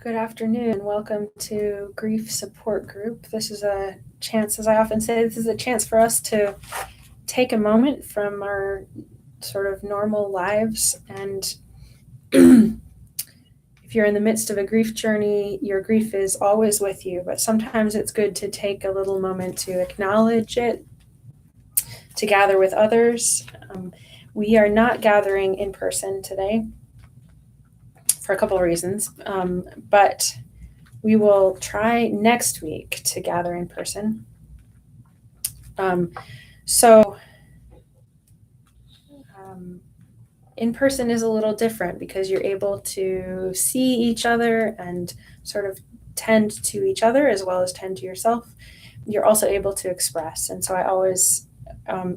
Good afternoon. Welcome to Grief Support Group. This is a chance, as I often say, this is a chance for us to take a moment from our sort of normal lives. And if you're in the midst of a grief journey, your grief is always with you, but sometimes it's good to take a little moment to acknowledge it, to gather with others. We are not gathering in person today for a couple of reasons, but we will try next week to gather in person. So in person is a little different because you're able to see each other and sort of tend to each other as well as tend to yourself. You're also able to express. And so I always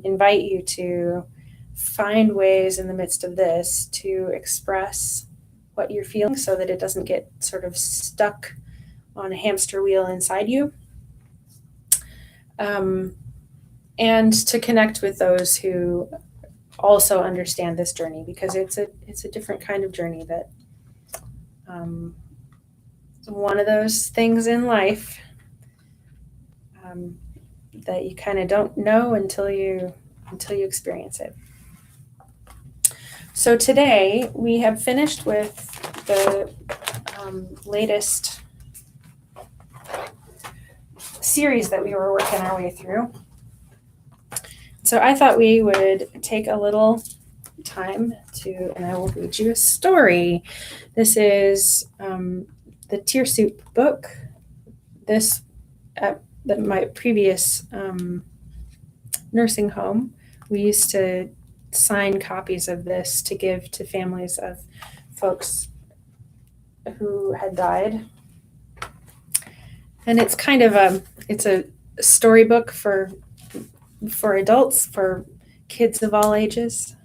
invite you to find ways in the midst of this to express what you're feeling so that it doesn't get sort of stuck on a hamster wheel inside you. And to connect with those who also understand this journey, because it's a different kind of journey that one of those things in life that you kind of don't know until you experience it. So today we have finished with the latest series that we were working our way through. So I thought we would take a little time and I will read you a story. This is the Tear Soup book. This at my previous nursing home, we used to sign copies of this to give to families of folks who had died. And it's kind of a storybook for adults, for kids of all ages.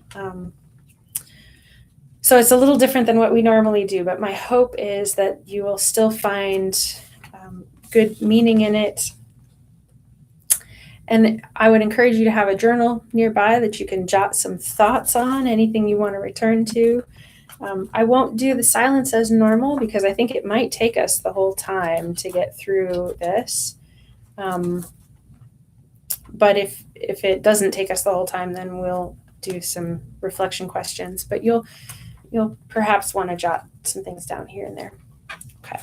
So it's a little different than what we normally do, but my hope is that you will still find good meaning in it. And I would encourage you to have a journal nearby that you can jot some thoughts on, anything you want to return to. I won't do the silence as normal because I think it might take us the whole time to get through this. But if it doesn't take us the whole time, then we'll do some reflection questions. But you'll perhaps want to jot some things down here and there. Okay.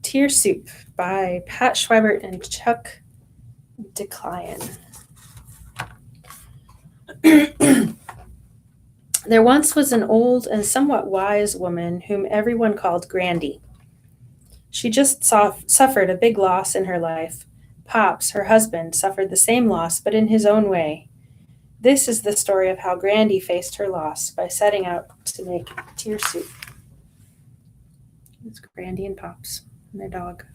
Tear Soup by Pat Schweibert and Chuck DeClyon. There once was an old and somewhat wise woman whom everyone called Grandy. She just suffered a big loss in her life. Pops, her husband, suffered the same loss, but in his own way. This is the story of how Grandy faced her loss by setting out to make tear soup. It's Grandy and Pops and their dog.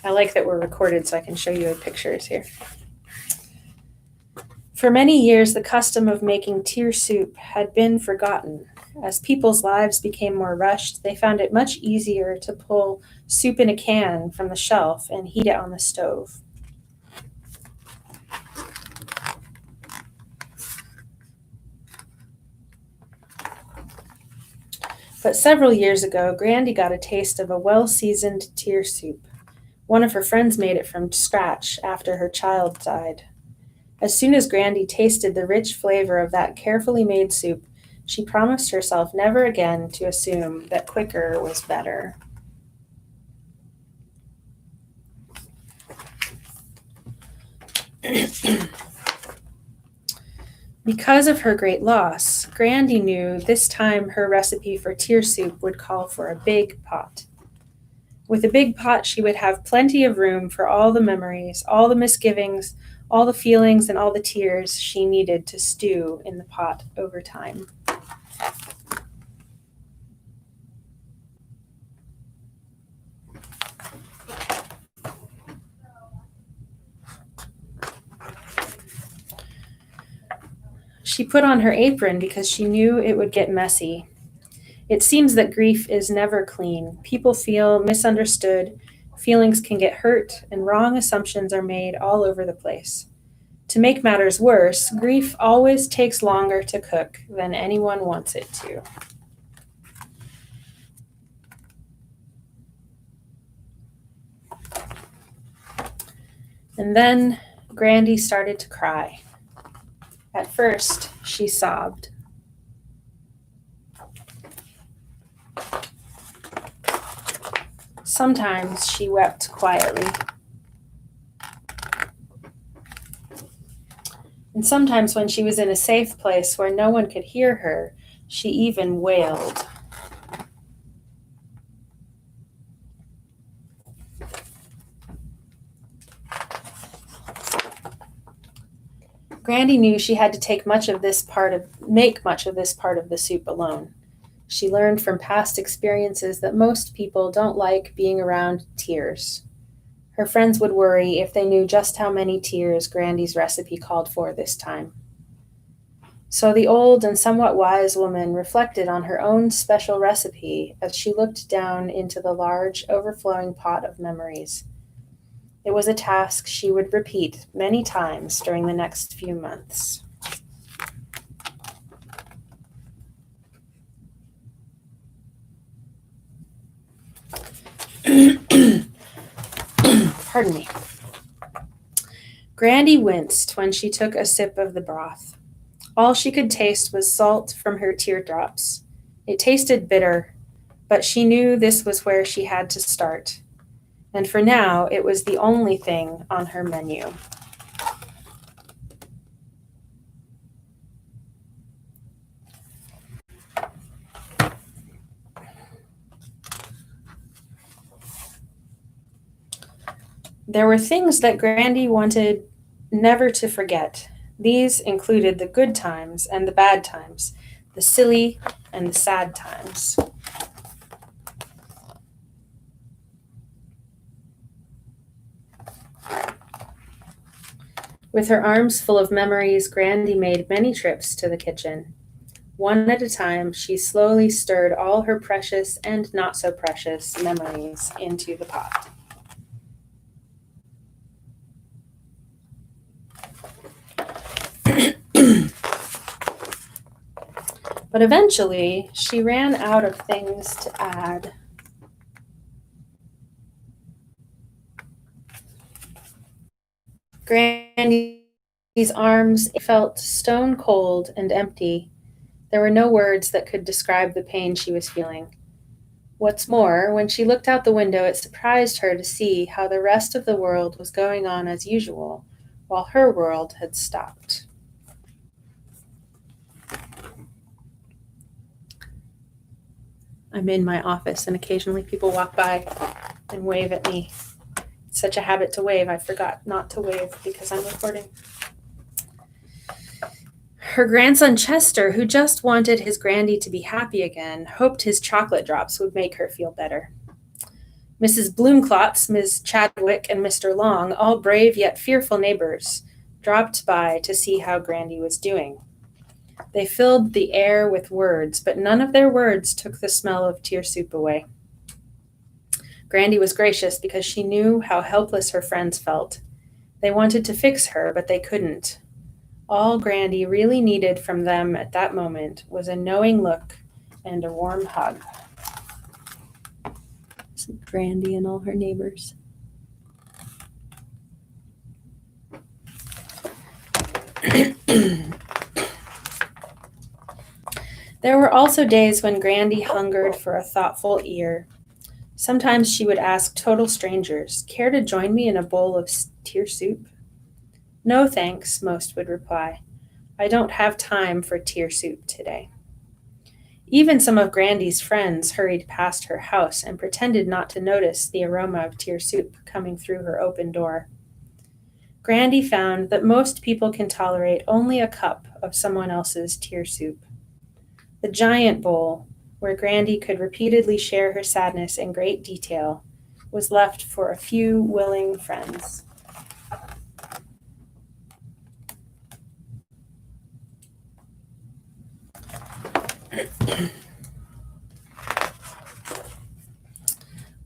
I like that we're recorded so I can show you pictures here. For many years, the custom of making tear soup had been forgotten. As people's lives became more rushed, they found it much easier to pull soup in a can from the shelf and heat it on the stove. But several years ago, Grandy got a taste of a well-seasoned tear soup. One of her friends made it from scratch after her child died. As soon as Grandy tasted the rich flavor of that carefully made soup, she promised herself never again to assume that quicker was better. Because of her great loss, Grandy knew this time her recipe for tear soup would call for a big pot. With a big pot, she would have plenty of room for all the memories, all the misgivings, all the feelings, and all the tears she needed to stew in the pot over time. She put on her apron because she knew it would get messy. It seems that grief is never clean. People feel misunderstood, feelings can get hurt, and wrong assumptions are made all over the place. To make matters worse, grief always takes longer to cook than anyone wants it to. And then Grandy started to cry. At first, she sobbed. Sometimes she wept quietly. And sometimes when she was in a safe place where no one could hear her, she even wailed. Grandy knew she had to make much of this part of the soup alone. She learned from past experiences that most people don't like being around tears. Her friends would worry if they knew just how many tears Grandy's recipe called for this time. So the old and somewhat wise woman reflected on her own special recipe as she looked down into the large, overflowing pot of memories. It was a task she would repeat many times during the next few months. Pardon me. Grandy winced when she took a sip of the broth. All she could taste was salt from her teardrops. It tasted bitter, but she knew this was where she had to start. And for now, it was the only thing on her menu. There were things that Grandy wanted never to forget. These included the good times and the bad times, the silly and the sad times. With her arms full of memories, Grandy made many trips to the kitchen. One at a time, she slowly stirred all her precious and not so precious memories into the pot. But eventually, she ran out of things to add. Grandy's arms felt stone cold and empty. There were no words that could describe the pain she was feeling. What's more, when she looked out the window, it surprised her to see how the rest of the world was going on as usual, while her world had stopped. I'm in my office, and occasionally people walk by and wave at me. It's such a habit to wave, I forgot not to wave because I'm recording. Her grandson Chester, who just wanted his Grandy to be happy again, hoped his chocolate drops would make her feel better. Mrs. Bloomclots, Ms. Chadwick, and Mr. Long, all brave yet fearful neighbors, dropped by to see how Grandy was doing. They filled the air with words, but none of their words took the smell of tear soup away. Grandy was gracious because she knew how helpless her friends felt. They wanted to fix her, but they couldn't. All Grandy really needed from them at that moment was a knowing look and a warm hug. It's Grandy and all her neighbors. There were also days when Grandy hungered for a thoughtful ear. Sometimes she would ask total strangers, "Care to join me in a bowl of tear soup?" "No, thanks," most would reply. "I don't have time for tear soup today." Even some of Grandy's friends hurried past her house and pretended not to notice the aroma of tear soup coming through her open door. Grandy found that most people can tolerate only a cup of someone else's tear soup. The giant bowl, where Grandy could repeatedly share her sadness in great detail, was left for a few willing friends.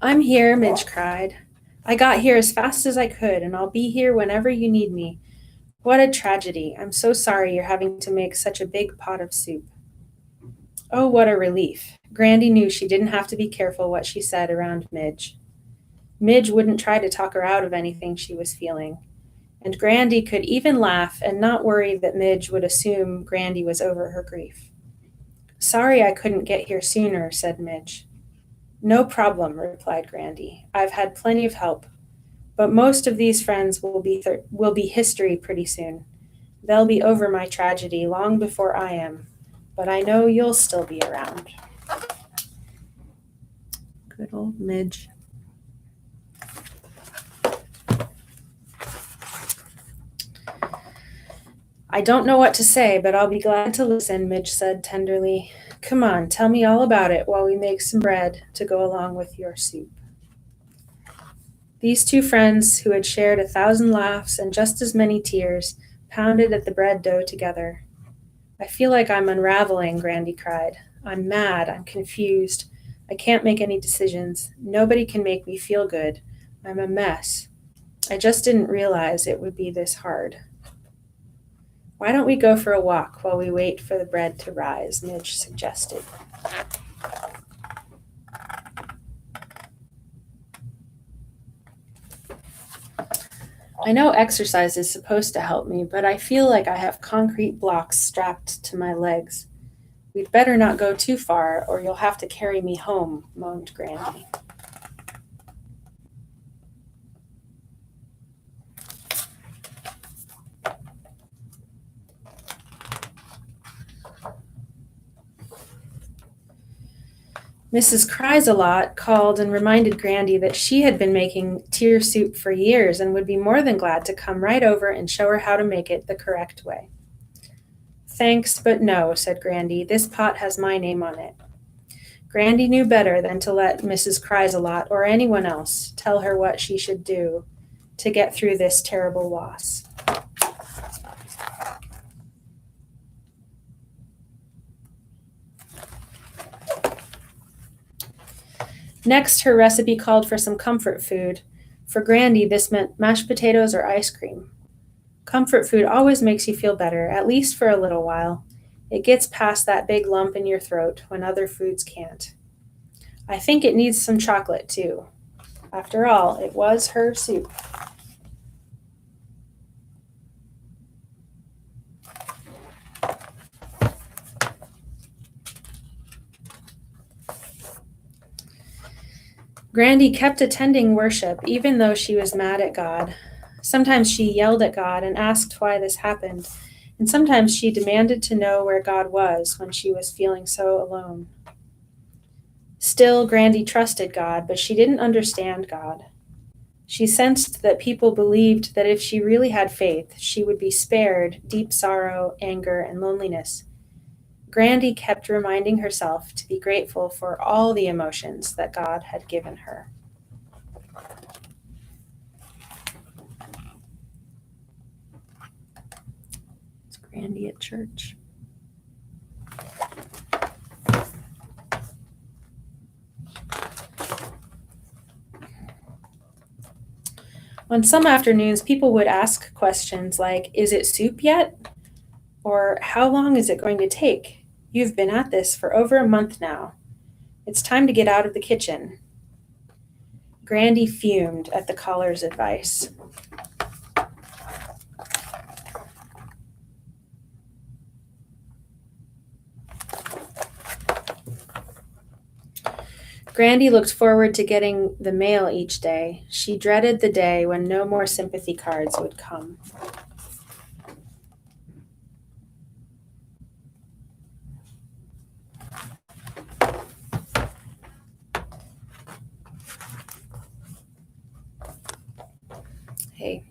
"I'm here," Midge cried. "I got here as fast as I could, and I'll be here whenever you need me. What a tragedy. I'm so sorry you're having to make such a big pot of soup. Oh, what a relief. Grandy knew she didn't have to be careful what she said around Midge. Midge wouldn't try to talk her out of anything she was feeling. And Grandy could even laugh and not worry that Midge would assume Grandy was over her grief. Sorry I couldn't get here sooner, said Midge. No problem, replied Grandy. I've had plenty of help. But most of these friends will be history pretty soon. They'll be over my tragedy long before I am. But I know you'll still be around. Good old Midge. I don't know what to say, but I'll be glad to listen, Midge said tenderly. Come on, tell me all about it while we make some bread to go along with your soup. These two friends, who had shared 1,000 laughs and just as many tears, pounded at the bread dough together. I feel like I'm unraveling, Grandy cried. I'm mad, I'm confused. I can't make any decisions. Nobody can make me feel good. I'm a mess. I just didn't realize it would be this hard. Why don't we go for a walk while we wait for the bread to rise? Midge suggested. I know exercise is supposed to help me, but I feel like I have concrete blocks strapped to my legs. We'd better not go too far, or you'll have to carry me home, moaned Grandy. Mrs. Cries-a-Lot called and reminded Grandy that she had been making tear soup for years and would be more than glad to come right over and show her how to make it the correct way. Thanks, but no, said Grandy. This pot has my name on it. Grandy knew better than to let Mrs. Cries-a-Lot or anyone else tell her what she should do to get through this terrible loss. Next, her recipe called for some comfort food. For Grandy, this meant mashed potatoes or ice cream. Comfort food always makes you feel better, at least for a little while. It gets past that big lump in your throat when other foods can't. I think it needs some chocolate, too. After all, it was her soup. Grandy kept attending worship even though she was mad at God. Sometimes she yelled at God and asked why this happened, and sometimes she demanded to know where God was when she was feeling so alone. Still, Grandy trusted God, but she didn't understand God. She sensed that people believed that if she really had faith, she would be spared deep sorrow, anger, and loneliness. Grandy kept reminding herself to be grateful for all the emotions that God had given her. It's Grandy at church. On some afternoons, people would ask questions like, is it soup yet? Or how long is it going to take? You've been at this for over a month now. It's time to get out of the kitchen. Grandy fumed at the caller's advice. Grandy looked forward to getting the mail each day. She dreaded the day when no more sympathy cards would come. Hey.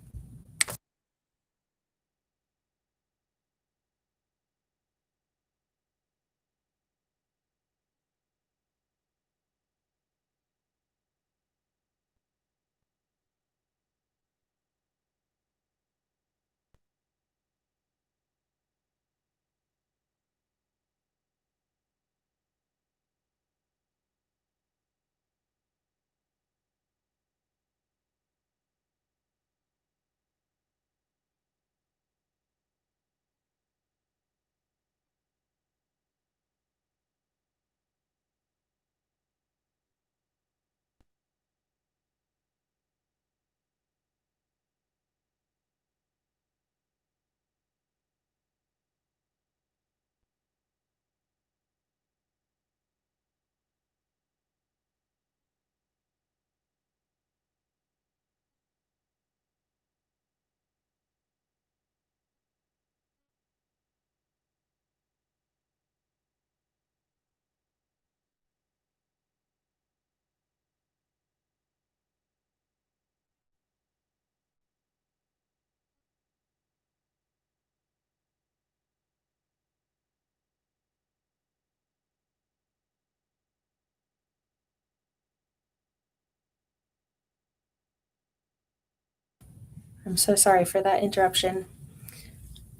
I'm so sorry for that interruption.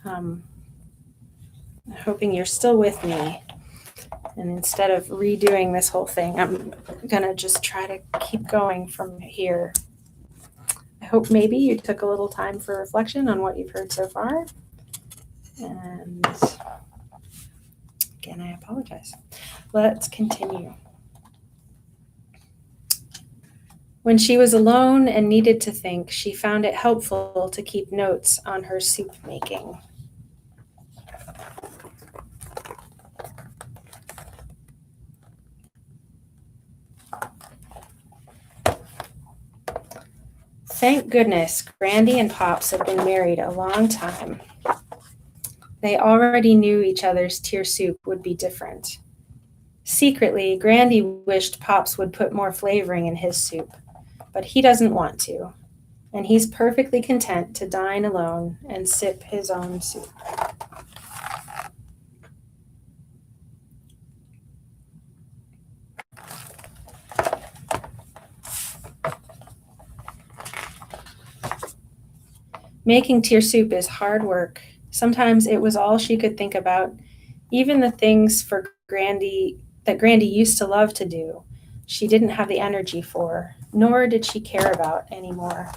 I'm hoping you're still with me. And instead of redoing this whole thing, I'm gonna just try to keep going from here. I hope maybe you took a little time for reflection on what you've heard so far. And again, I apologize. Let's continue. When she was alone and needed to think, she found it helpful to keep notes on her soup making. Thank goodness Grandy and Pops had been married a long time. They already knew each other's tier soup would be different. Secretly, Grandy wished Pops would put more flavoring in his soup, but he doesn't want to, and he's perfectly content to dine alone and sip his own soup. Making tier soup is hard work. Sometimes it was all she could think about, even the things for Grandy that Grandy used to love to do. She didn't have the energy for, nor did she care about anymore.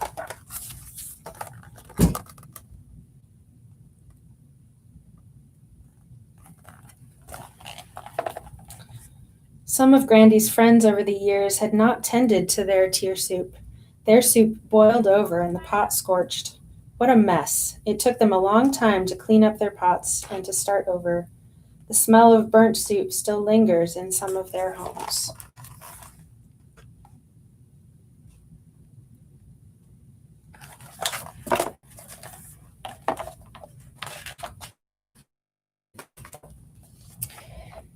Some of Grandy's friends over the years had not tended to their tier soup. Their soup boiled over and the pot scorched. What a mess. It took them a long time to clean up their pots and to start over. The smell of burnt soup still lingers in some of their homes.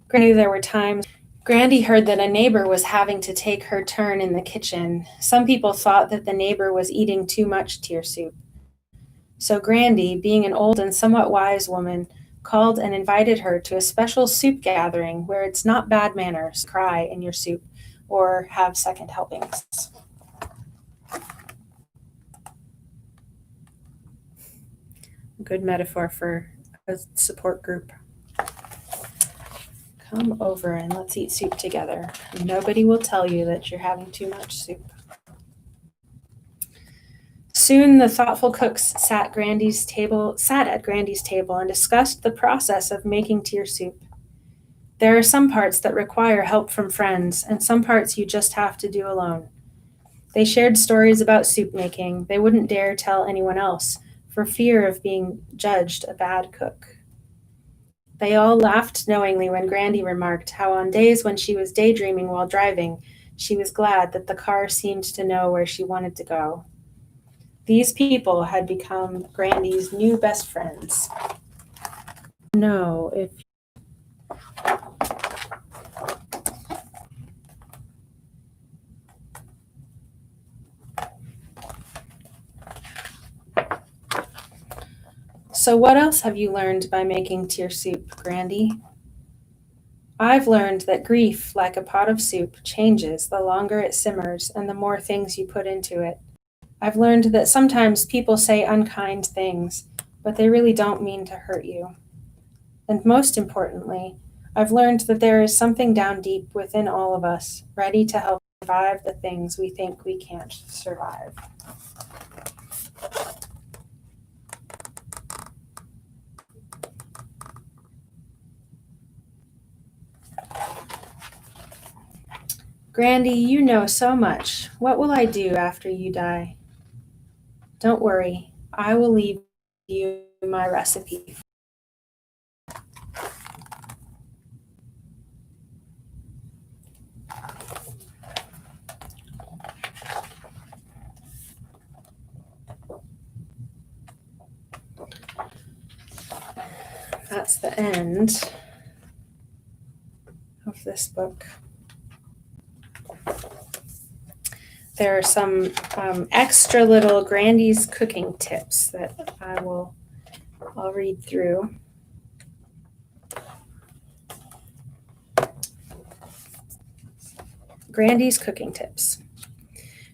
Grandy, there were times Grandy heard that a neighbor was having to take her turn in the kitchen. Some people thought that the neighbor was eating too much tier soup. So Grandy, being an old and somewhat wise woman, called and invited her to a special soup gathering where it's not bad manners to cry in your soup or have second helpings. Good metaphor for a support group. Come over and let's eat soup together. Nobody will tell you that you're having too much soup. Soon the thoughtful cooks sat at Grandy's table and discussed the process of making tier soup. There are some parts that require help from friends, and some parts you just have to do alone. They shared stories about soup making they wouldn't dare tell anyone else for fear of being judged a bad cook. They all laughed knowingly when Grandy remarked how on days when she was daydreaming while driving, she was glad that the car seemed to know where she wanted to go. These people had become Grandy's new best friends. No, if So what else have you learned by making tier soup, Grandy? I've learned that grief, like a pot of soup, changes the longer it simmers and the more things you put into it. I've learned that sometimes people say unkind things, but they really don't mean to hurt you. And most importantly, I've learned that there is something down deep within all of us, ready to help survive the things we think we can't survive. Grandy, you know so much. What will I do after you die? Don't worry, I will leave you my recipe. That's the end of this book. There are some extra little Grandy's cooking tips that I'll read through. Grandy's cooking tips.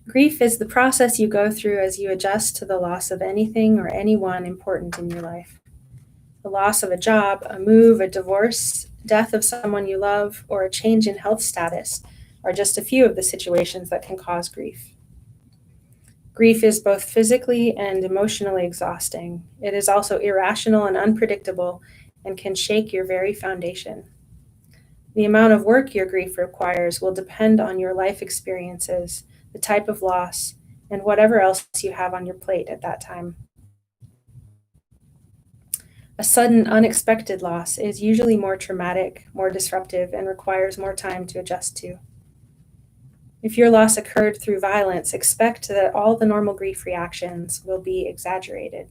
Grief is the process you go through as you adjust to the loss of anything or anyone important in your life. The loss of a job, a move, a divorce, death of someone you love, or a change in health status are just a few of the situations that can cause grief. Grief is both physically and emotionally exhausting. It is also irrational and unpredictable and can shake your very foundation. The amount of work your grief requires will depend on your life experiences, the type of loss, and whatever else you have on your plate at that time. A sudden, unexpected loss is usually more traumatic, more disruptive, and requires more time to adjust to. If your loss occurred through violence, expect that all the normal grief reactions will be exaggerated.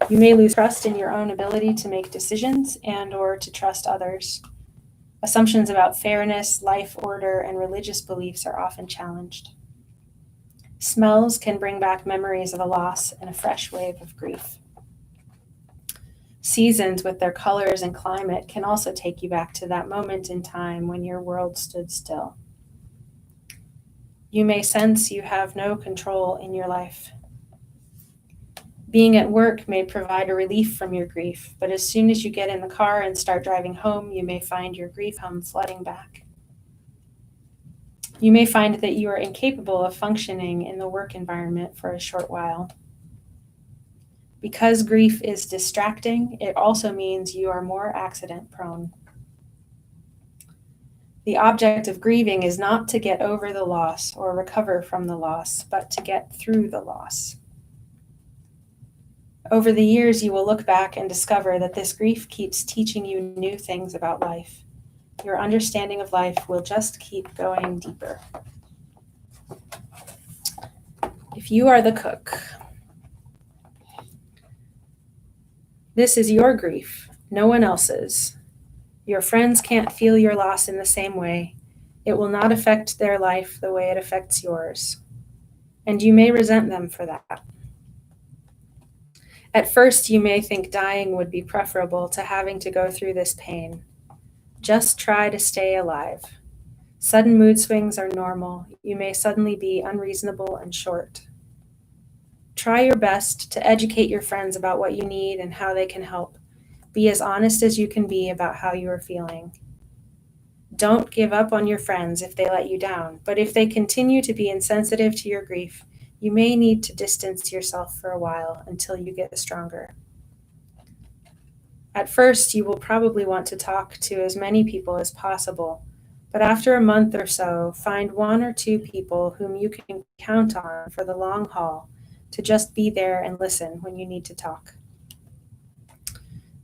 You may lose trust in your own ability to make decisions and/or to trust others. Assumptions about fairness, life order, and religious beliefs are often challenged. Smells can bring back memories of a loss and a fresh wave of grief. Seasons with their colors and climate can also take you back to that moment in time when your world stood still. You may sense you have no control in your life. Being at work may provide a relief from your grief, but as soon as you get in the car and start driving home, you may find your grief come flooding back. You may find that you are incapable of functioning in the work environment for a short while. Because grief is distracting, it also means you are more accident prone. The object of grieving is not to get over the loss or recover from the loss, but to get through the loss. Over the years, you will look back and discover that this grief keeps teaching you new things about life. Your understanding of life will just keep going deeper. If you are the cook, this is your grief, no one else's. Your friends can't feel your loss in the same way. It will not affect their life the way it affects yours. And you may resent them for that. At first, you may think dying would be preferable to having to go through this pain. Just try to stay alive. Sudden mood swings are normal. You may suddenly be unreasonable and short. Try your best to educate your friends about what you need and how they can help. Be as honest as you can be about how you are feeling. Don't give up on your friends if they let you down, but if they continue to be insensitive to your grief, you may need to distance yourself for a while until you get stronger. At first, you will probably want to talk to as many people as possible, but after a month or so, find one or two people whom you can count on for the long haul to just be there and listen when you need to talk.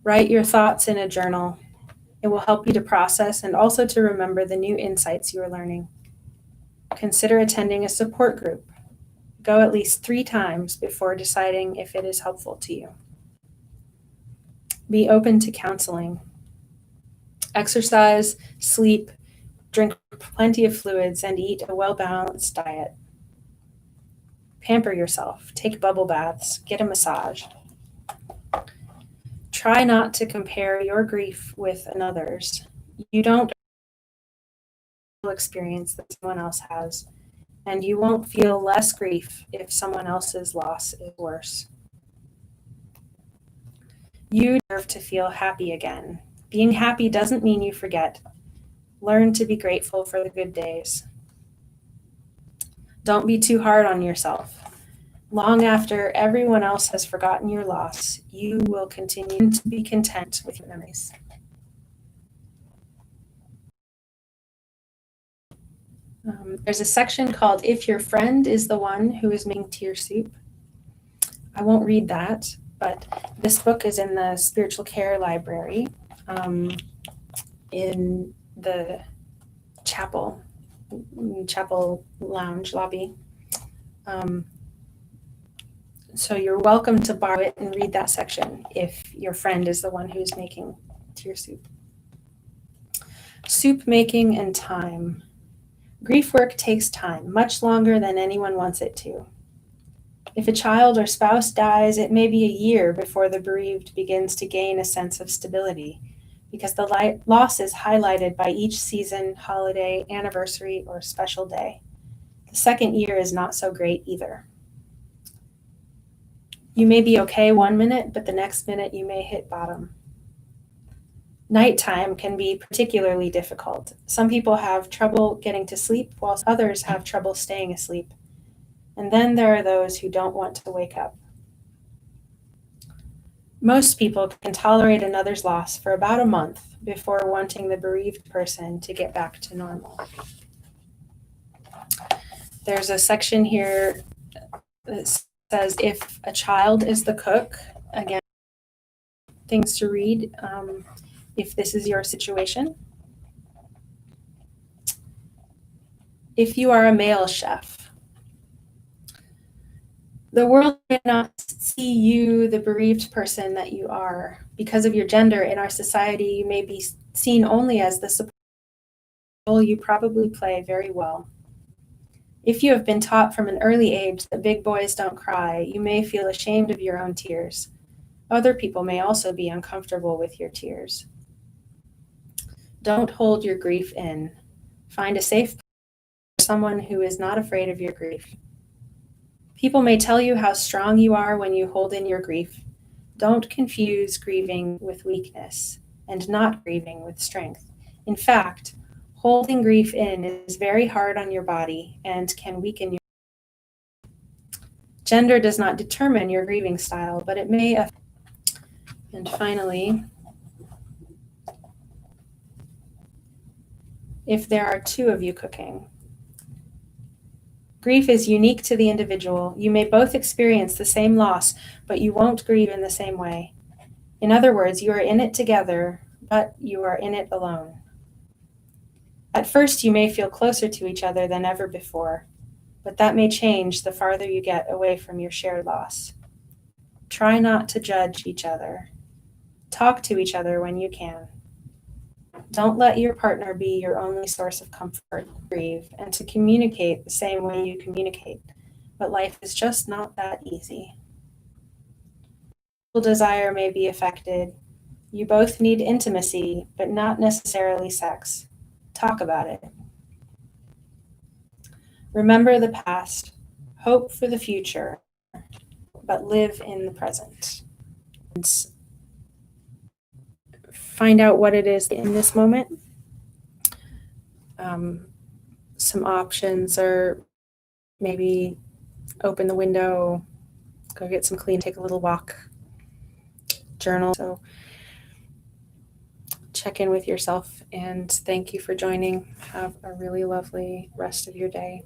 Write your thoughts in a journal. It will help you to process and also to remember the new insights you are learning. Consider attending a support group. Go at least 3 times before deciding if it is helpful to you. Be open to counseling. Exercise, sleep, drink plenty of fluids, and eat a well-balanced diet. Pamper yourself. Take bubble baths. Get a massage. Try not to compare your grief with another's. You don't experience that someone else has, and you won't feel less grief if someone else's loss is worse. You deserve to feel happy again. Being happy doesn't mean you forget. Learn to be grateful for the good days. Don't be too hard on yourself. Long after everyone else has forgotten your loss, you will continue to be content with your memories. There's a section called If Your Friend is the One Who is Making Tear Soup. I won't read that, but this book is in the spiritual care library in the chapel lounge lobby. So you're welcome to borrow it and read that section if your friend is the one who's making tear soup. Soup making and time. Grief work takes time, much longer than anyone wants it to. If a child or spouse dies, it may be a year before the bereaved begins to gain a sense of stability, because the loss is highlighted by each season, holiday, anniversary, or special day. The second year is not so great either. You may be okay 1 minute, but the next minute you may hit bottom. Nighttime can be particularly difficult. Some people have trouble getting to sleep, while others have trouble staying asleep. And then there are those who don't want to wake up. Most people can tolerate another's loss for about a month before wanting the bereaved person to get back to normal. There's a section here that says if a child is the cook, again, things to read if this is your situation. If you are a male chef, the world cannot see you, the bereaved person that you are. Because of your gender in our society, you may be seen only as the support role you probably play very well. If you have been taught from an early age that big boys don't cry, you may feel ashamed of your own tears. Other people may also be uncomfortable with your tears. Don't hold your grief in. Find a safe place for someone who is not afraid of your grief. People may tell you how strong you are when you hold in your grief. Don't confuse grieving with weakness and not grieving with strength. In fact, holding grief in is very hard on your body and can weaken your. Gender does not determine your grieving style, but it may affect. And finally, if there are two of you cooking. Grief is unique to the individual. You may both experience the same loss, but you won't grieve in the same way. In other words, you are in it together, but you are in it alone. At first, you may feel closer to each other than ever before, but that may change the farther you get away from your shared loss. Try not to judge each other. Talk to each other when you can. Don't let your partner be your only source of comfort, grieve, and to communicate the same way you communicate. But life is just not that easy. Desire may be affected. You both need intimacy, but not necessarily sex. Talk about it. Remember the past. Hope for the future, but live in the present. And find out what it is in this moment. Some options are maybe open the window, go get some clean, take a little walk, journal. So check in with yourself and thank you for joining. Have a really lovely rest of your day.